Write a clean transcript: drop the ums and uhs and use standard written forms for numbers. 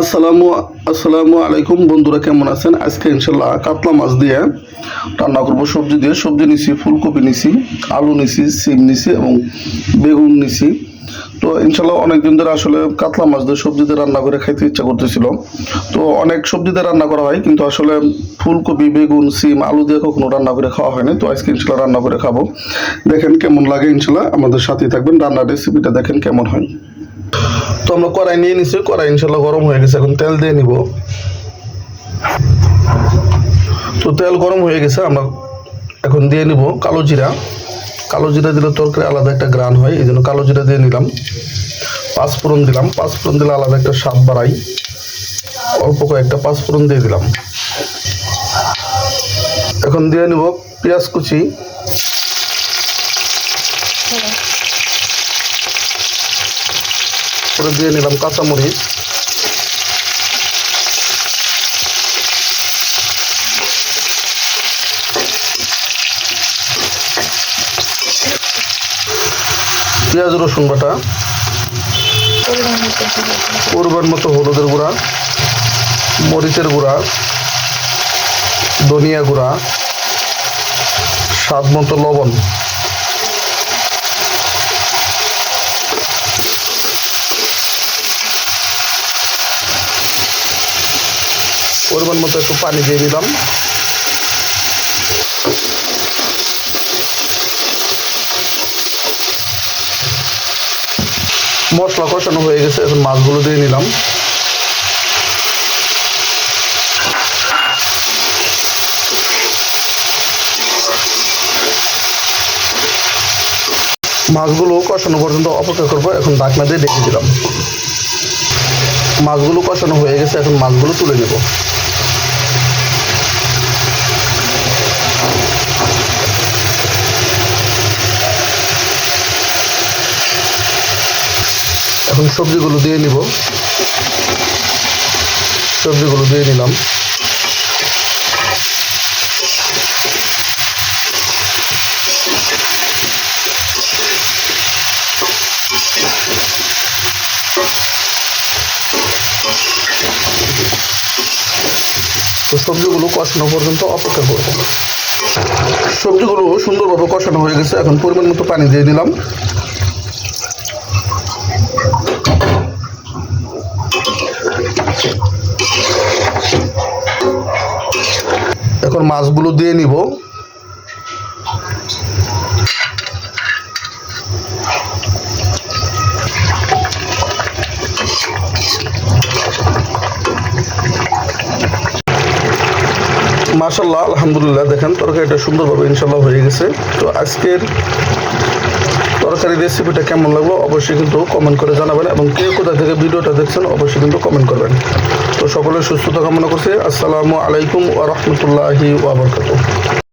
আসসালামু আসসালামু আলাইকুম বন্ধুরা, কেমন আছেন? আজকে ইনশাল্লাহ কাতলা মাছ দিয়ে রান্না করবো। সবজি দিয়ে সবজি নিছি, ফুলকপি নিছি, আলু নিছি, সিম নিছি এবং বেগুন নিছি। তো ইনশাল্লাহ অনেকদিন ধরে আসলে কাতলা মাছ দিয়ে সবজি দিয়ে রান্না করে খাইতে ইচ্ছা করতেছিল। তো অনেক সবজি দিয়ে রান্না করা হয়, কিন্তু আসলে ফুলকপি, বেগুন, সিম, আলু দিয়ে কখনো রান্না করে খাওয়া হয়নি। তো আজকে ইনশাল্লাহ রান্না করে খাবো। দেখেন কেমন লাগে, ইনশাল্লাহ আমাদের সাথেই থাকবেন। রান্নার রেসিপিটা দেখেন কেমন হয়। তো আমরা কড়াই নিয়ে নিছি, কড়াই ইনশাল্লাহ গরম হয়ে গেছে। এখন তেল দিয়ে নিব। তো তেল গরম হয়ে গেছে, আমরা এখন দিয়ে নিব কালো জিরা। কালো জিরা দিলে তরকারি আলাদা একটা গ্রান হয়, এই জন্য কালো জিরা দিয়ে নিলাম। পাঁচফোড়ন দিলাম, পাঁচফোড়ন দিলে আলাদা একটা স্বাদ বাড়াই। অল্প কয়েকটা পাঁচফোড়ন দিয়ে দিলাম। এখন দিয়ে নিব পেঁয়াজ কুচি, পরে দিয়ে নিলাম কাঁচামরিচ, পেঁয়াজ রসুন বাটা, পরিমাণ মতো হলুদের গুঁড়া, মরিচের গুঁড়া, ধনিয়া গুঁড়া, স্বাদ মতো লবণ, পরিমাণ মতো একটু পানি দিয়ে দিলাম। মশলা কষানো হয়ে গেছে, এখন মাছগুলো দিয়ে নিলাম। মাছগুলো কষানো পর্যন্ত অপেক্ষা করবো। এখন ঢাকনা দিয়ে ঢেকে দিলাম। মাছগুলো কষানো হয়ে গেছে, এখন মাছগুলো তুলে নেব। এখন সবজিগুলো দিয়ে নিব। সবজিগুলো দিয়ে নিলাম। তো সবজিগুলো কষানো পর্যন্ত অপেক্ষা করব। সবজিগুলো সুন্দরভাবে কষানো হয়ে গেছে, এখন পরিমাণ মতো পানি দিয়ে দিলাম। এখন মাছগুলো দিয়ে নিব। মাশাআল্লাহ, আলহামদুলিল্লাহ, দেখেন তরকারিটা সুন্দরভাবে ইনশাল্লাহ হয়ে গেছে। তো আজকের তরকারি রেসিপিটা কেমন লাগলো অবশ্যই কিন্তু কমেন্ট করে জানাবেন, এবং কে কোথা থেকে ভিডিওটা দেখছেন অবশ্যই কিন্তু কমেন্ট করবেন। তো সকলের সুস্থতা কামনা করছি। আসসালামু আলাইকুম ওয়া রাহমাতুল্লাহি ওয়া বারাকাতুহু।